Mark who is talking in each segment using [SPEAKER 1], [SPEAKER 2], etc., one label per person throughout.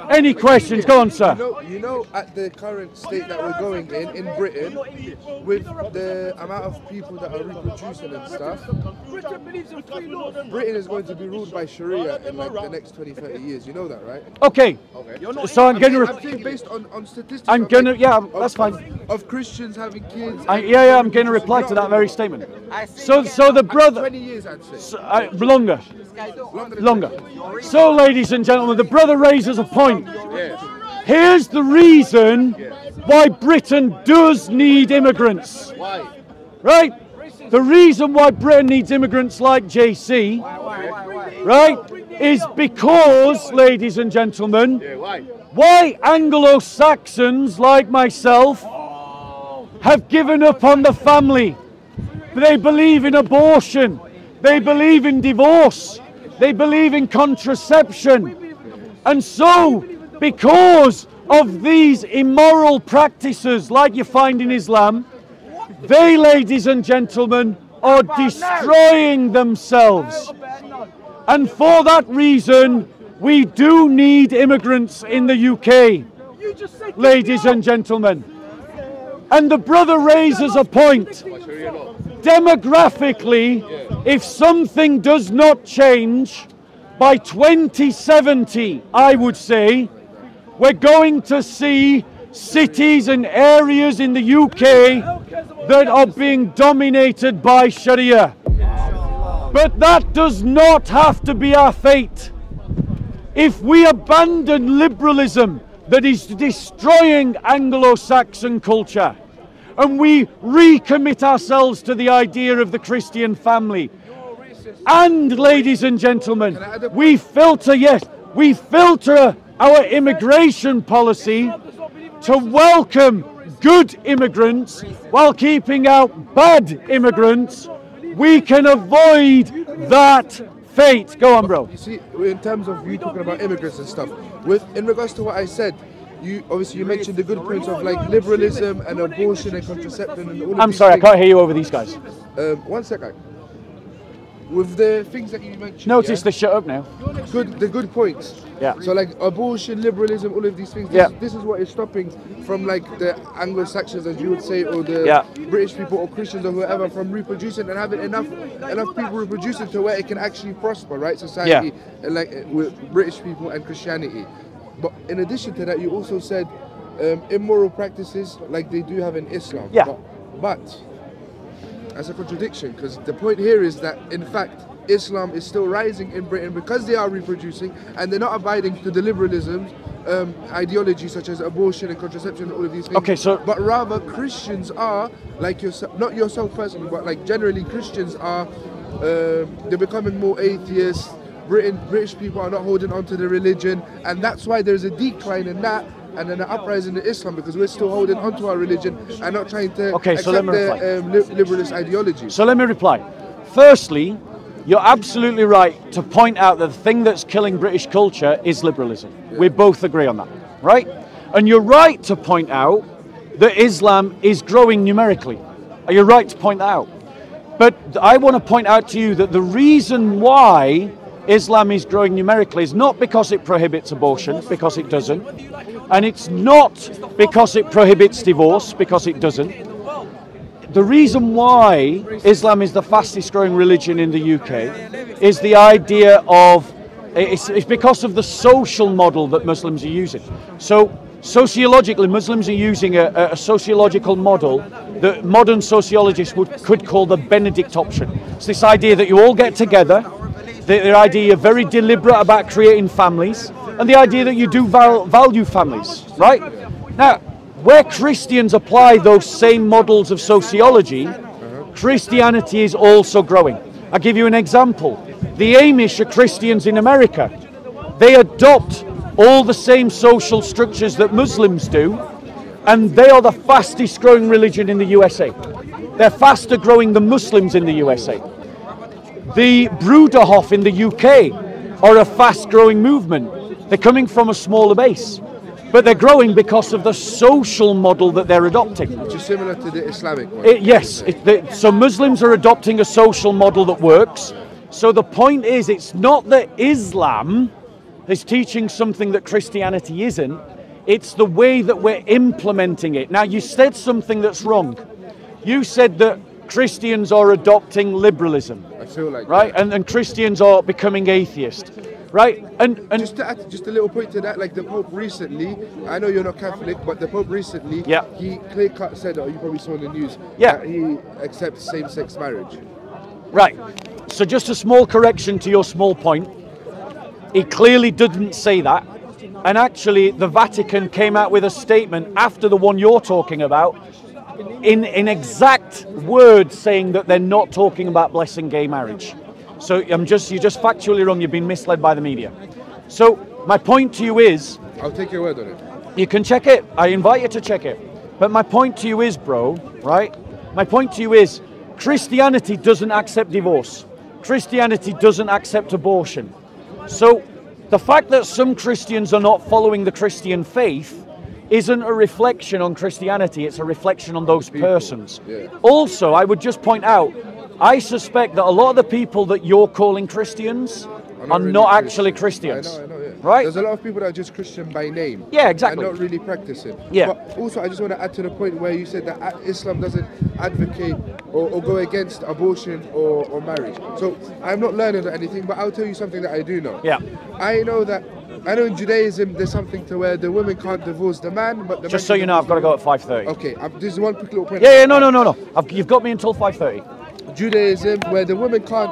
[SPEAKER 1] Any questions? Go on, sir.
[SPEAKER 2] You know, at the current state that we're going in Britain, with the amount of people that are reproducing and stuff, Britain is going to be ruled by Sharia in like the next 20, 30 years. You know that, right?
[SPEAKER 1] Okay. So I'm going to...
[SPEAKER 2] I'm saying based on statistics.
[SPEAKER 1] I'm going to... Yeah, that's fine.
[SPEAKER 2] Of Christians having kids.
[SPEAKER 1] Yeah, I'm going to reply to that very statement. So the brother...
[SPEAKER 2] 20 years, I'd say.
[SPEAKER 1] Longer. So, ladies and gentlemen, the brother raises a point. Here's the reason why Britain does need immigrants.
[SPEAKER 2] Why?
[SPEAKER 1] Right? The reason why Britain needs immigrants like JC, right, is because, ladies and gentlemen, why Anglo-Saxons like myself have given up on the family. They believe in abortion. They believe in divorce. They believe in contraception. And so, because of these immoral practices like you find in Islam, they, ladies and gentlemen, are destroying themselves. And for that reason, we do need immigrants in the UK, ladies and gentlemen. And the brother raises a point. Demographically, if something does not change, by 2070, I would say, we're going to see cities and areas in the UK that are being dominated by Sharia. But that does not have to be our fate. If we abandon liberalism that is destroying Anglo-Saxon culture, and we recommit ourselves to the idea of the Christian family, and, ladies and gentlemen, we filter our immigration policy to welcome good immigrants while keeping out bad immigrants, we can avoid that fate. Go on, bro.
[SPEAKER 2] You see, in terms of you talking about immigrants and stuff, in regards to what I said, you mentioned the good points of like liberalism and abortion and contraception and all of
[SPEAKER 1] I'm
[SPEAKER 2] these
[SPEAKER 1] sorry,
[SPEAKER 2] things.
[SPEAKER 1] I can't hear you over these guys.
[SPEAKER 2] 1 second. With the things that you mentioned,
[SPEAKER 1] Notice they shut up now.
[SPEAKER 2] The good points.
[SPEAKER 1] Yeah.
[SPEAKER 2] So like abortion, liberalism, all of these things. This is what is stopping from like the Anglo-Saxons, as you would say, or the British people or Christians or whoever, from reproducing and having enough people reproducing to where it can actually prosper, right? Society, like with British people and Christianity. But in addition to that, you also said immoral practices like they do have in Islam.
[SPEAKER 1] Yeah.
[SPEAKER 2] But that's a contradiction, because the point here is that in fact Islam is still rising in Britain because they are reproducing and they're not abiding to the liberalism ideology such as abortion and contraception and all of these things.
[SPEAKER 1] Okay, so
[SPEAKER 2] but rather Christians are like yourself, not yourself personally, but like generally Christians are they're becoming more atheists. British people are not holding on to the religion, and that's why there's a decline in that and then an uprising in Islam, because we're still holding on to our religion and not trying to accept the liberalist ideology.
[SPEAKER 1] So let me reply. Firstly, you're absolutely right to point out that the thing that's killing British culture is liberalism. Yeah. We both agree on that, right? And you're right to point out that Islam is growing numerically. You're right to point that out. But I want to point out to you that the reason why Islam is growing numerically is not because it prohibits abortion, because it doesn't. And it's not because it prohibits divorce, because it doesn't. The reason why Islam is the fastest growing religion in the UK is the idea of, it's because of the social model that Muslims are using. So sociologically, Muslims are using a sociological model that modern sociologists could call the Benedict option. It's this idea that you all get together, the idea you're very deliberate about creating families, and the idea that you do value families, right? Now, where Christians apply those same models of sociology, Christianity is also growing. I'll give you an example. The Amish are Christians in America. They adopt all the same social structures that Muslims do, and they are the fastest growing religion in the USA. They're faster growing than Muslims in the USA. The Bruderhof in the UK are a fast-growing movement. They're coming from a smaller base, but they're growing because of the social model that they're adopting.
[SPEAKER 2] Which is similar to the Islamic one.
[SPEAKER 1] Yes, so Muslims are adopting a social model that works. So the point is, it's not that Islam is teaching something that Christianity isn't. It's the way that we're implementing it. Now, you said something that's wrong. You said that Christians are adopting liberalism.
[SPEAKER 2] I feel like
[SPEAKER 1] right, and Christians are becoming atheist, right? And
[SPEAKER 2] just to add, just a little point to that, like the Pope recently, I know you're not Catholic, but the Pope recently, he clear cut said, you probably saw in the news, that he accepts same-sex marriage.
[SPEAKER 1] Right. So just a small correction to your small point. He clearly didn't say that. And actually, the Vatican came out with a statement after the one you're talking about, in exact words saying that they're not talking about blessing gay marriage. So you're just factually wrong. You've been misled by the media. So my point to you is...
[SPEAKER 2] I'll take your word on it.
[SPEAKER 1] You can check it. I invite you to check it. But my point to you is, bro, right? My point to you is, Christianity doesn't accept divorce. Christianity doesn't accept abortion. So the fact that some Christians are not following the Christian faith isn't a reflection on Christianity, it's a reflection on those persons. Also, I would just point out, I suspect that a lot of the people that you're calling Christians are not actually Christians.
[SPEAKER 2] I know,
[SPEAKER 1] right?
[SPEAKER 2] There's a lot of people that are just Christian by name.
[SPEAKER 1] Yeah, exactly.
[SPEAKER 2] And not really practicing.
[SPEAKER 1] Yeah.
[SPEAKER 2] But also, I just want to add to the point where you said that Islam doesn't advocate or go against abortion or marriage. So I'm not learning anything, but I'll tell you something that I do know.
[SPEAKER 1] Yeah.
[SPEAKER 2] I know in Judaism there's something to where the woman can't divorce the man, but the
[SPEAKER 1] just
[SPEAKER 2] man
[SPEAKER 1] so you know, I've got to go at 5:30.
[SPEAKER 2] Okay, this is one quick little point.
[SPEAKER 1] Yeah, no. You've got me until 5:30.
[SPEAKER 2] Judaism, where the woman can't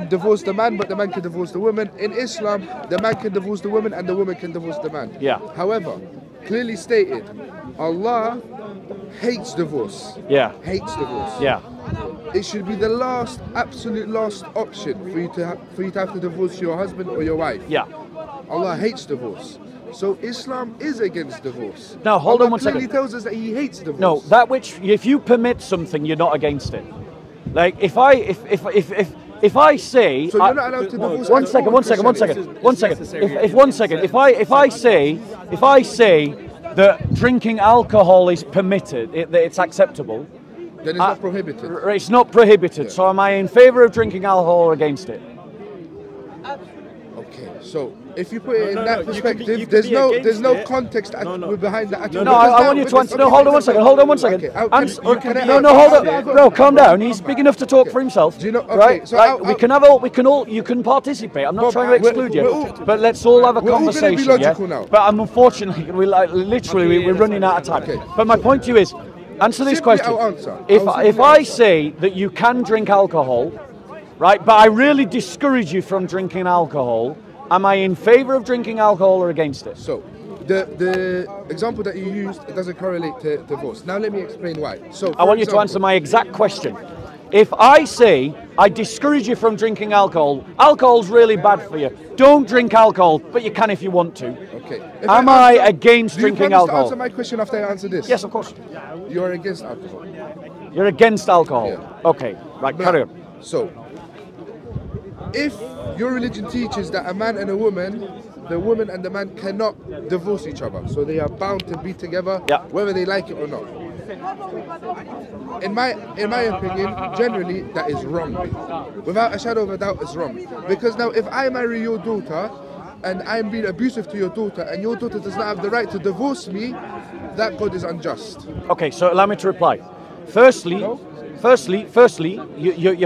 [SPEAKER 2] divorce the man, but the man can divorce the woman. In Islam, the man can divorce the woman and the woman can divorce the man.
[SPEAKER 1] Yeah.
[SPEAKER 2] However, clearly stated, Allah hates divorce.
[SPEAKER 1] Yeah.
[SPEAKER 2] Hates divorce.
[SPEAKER 1] Yeah.
[SPEAKER 2] It should be the absolute last option for you to have to divorce your husband or your wife.
[SPEAKER 1] Yeah.
[SPEAKER 2] Allah hates divorce. So Islam is against divorce.
[SPEAKER 1] Now hold on one second.
[SPEAKER 2] Allah clearly tells us that He hates divorce.
[SPEAKER 1] No, if you permit something, you're not against it. Like if I say,
[SPEAKER 2] so you're not allowed to divorce.
[SPEAKER 1] One second. If I say that drinking alcohol is permitted, that it's acceptable,
[SPEAKER 2] then it's not prohibited.
[SPEAKER 1] It's not prohibited. Yeah. So am I in favour of drinking alcohol or against it?
[SPEAKER 2] Okay, so if you put it in that perspective, there's no context behind that.
[SPEAKER 1] No, I want you to answer. No, hold on one second. Okay, no, hold on, bro. Calm down. He's big enough to talk for himself.
[SPEAKER 2] Do you know? Okay,
[SPEAKER 1] right?
[SPEAKER 2] So
[SPEAKER 1] right. We can all. You can participate. I'm not trying to exclude you, but let's all have a conversation.
[SPEAKER 2] We're all gonna be logical now.
[SPEAKER 1] But unfortunately, we're running out of time.
[SPEAKER 2] Okay.
[SPEAKER 1] But my point to you is, answer this question. If I say that you can drink alcohol, right, but I really discourage you from drinking alcohol, am I in favour of drinking alcohol or against it?
[SPEAKER 2] So, the example that you used, it doesn't correlate to divorce. Now let me explain why. So,
[SPEAKER 1] I want you to answer my exact question. If I say I discourage you from drinking alcohol, alcohol's really bad for you. Don't drink alcohol, but you can if you want to.
[SPEAKER 2] Okay.
[SPEAKER 1] Am I against drinking alcohol?
[SPEAKER 2] Do you answer my question after I answer this?
[SPEAKER 1] Yes, of course.
[SPEAKER 2] You're against alcohol.
[SPEAKER 1] You're against alcohol? Yeah. Okay, right, carry on.
[SPEAKER 2] So, if your religion teaches that a man and a woman, the woman and the man cannot divorce each other, so they are bound to be together, whether they like it or not. In my opinion, generally that is wrong. Without a shadow of a doubt, it's wrong. Because now, if I marry your daughter and I'm being abusive to your daughter, and your daughter does not have the right to divorce me, that God is unjust.
[SPEAKER 1] Okay, so allow me to reply. Firstly, you're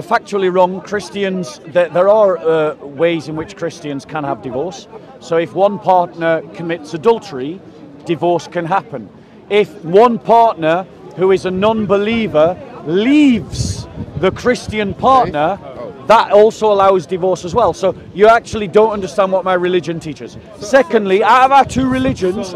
[SPEAKER 1] factually wrong. Christians, there are ways in which Christians can have divorce. So if one partner commits adultery, divorce can happen. If one partner who is a non-believer leaves the Christian partner, that also allows divorce as well. So you actually don't understand what my religion teaches. Secondly, out of our two religions,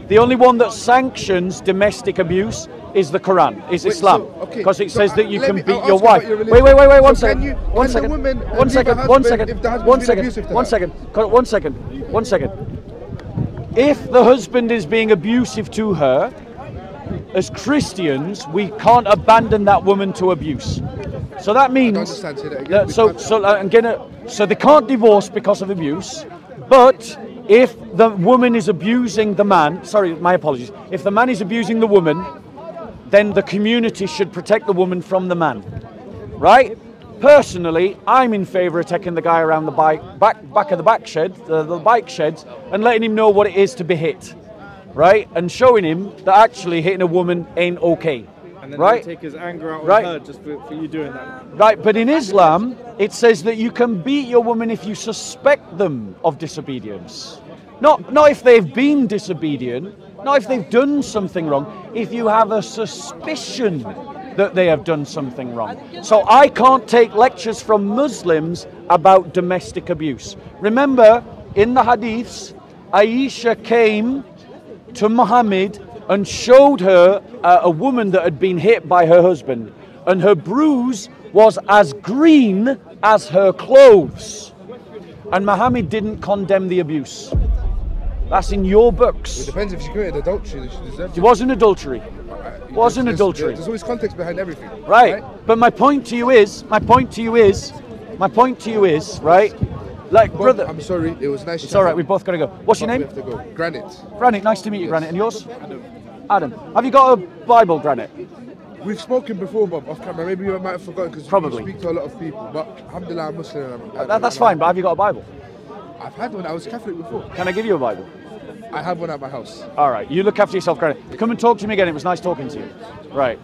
[SPEAKER 1] the only one that sanctions domestic abuse is the Quran, is Islam, because it says that you can beat your wife. Wait, one second. If the husband is being abusive to her, as Christians, we can't abandon that woman to abuse. So that means so they can't divorce because of abuse, but if the woman is abusing the man, sorry, my apologies, if the man is abusing the woman, then the community should protect the woman from the man, right? Personally, I'm in favour of taking the guy around the back of the bike sheds, and letting him know what it is to be hit, right? And showing him that actually hitting a woman ain't okay.
[SPEAKER 3] And then
[SPEAKER 1] right?
[SPEAKER 3] take his anger out on her just for you doing that.
[SPEAKER 1] Right, but in Islam, it says that you can beat your woman if you suspect them of disobedience. Not if they've been disobedient, not if they've done something wrong, if you have a suspicion that they have done something wrong. So I can't take lectures from Muslims about domestic abuse. Remember, in the hadiths, Aisha came to Muhammad and showed her a woman that had been hit by her husband, and her bruise was as green as her clothes. And Muhammad didn't condemn the abuse. That's in your books.
[SPEAKER 2] It depends if she committed adultery.
[SPEAKER 1] It wasn't adultery. It wasn't adultery.
[SPEAKER 2] There's always context behind everything.
[SPEAKER 1] Right. But my point to you is, right? Like,
[SPEAKER 2] Bob,
[SPEAKER 1] brother.
[SPEAKER 2] I'm sorry, it was nice.
[SPEAKER 1] It's all right, we both got to go. What's your name?
[SPEAKER 2] We have to go. Granite.
[SPEAKER 1] Granite, nice to meet you, Granite. And yours? Adam. Have you got a Bible, Granite?
[SPEAKER 2] We've spoken before, Bob, off camera. Maybe you might have forgotten because we speak to a lot of people. But alhamdulillah, I'm Muslim.
[SPEAKER 1] That's fine, but have you got a Bible?
[SPEAKER 2] I've had one. I was Catholic before.
[SPEAKER 1] Can I give you a Bible?
[SPEAKER 2] I have one at my house.
[SPEAKER 1] All right, you look after yourself, Granite. Come and talk to me again. It was nice talking to you. Right.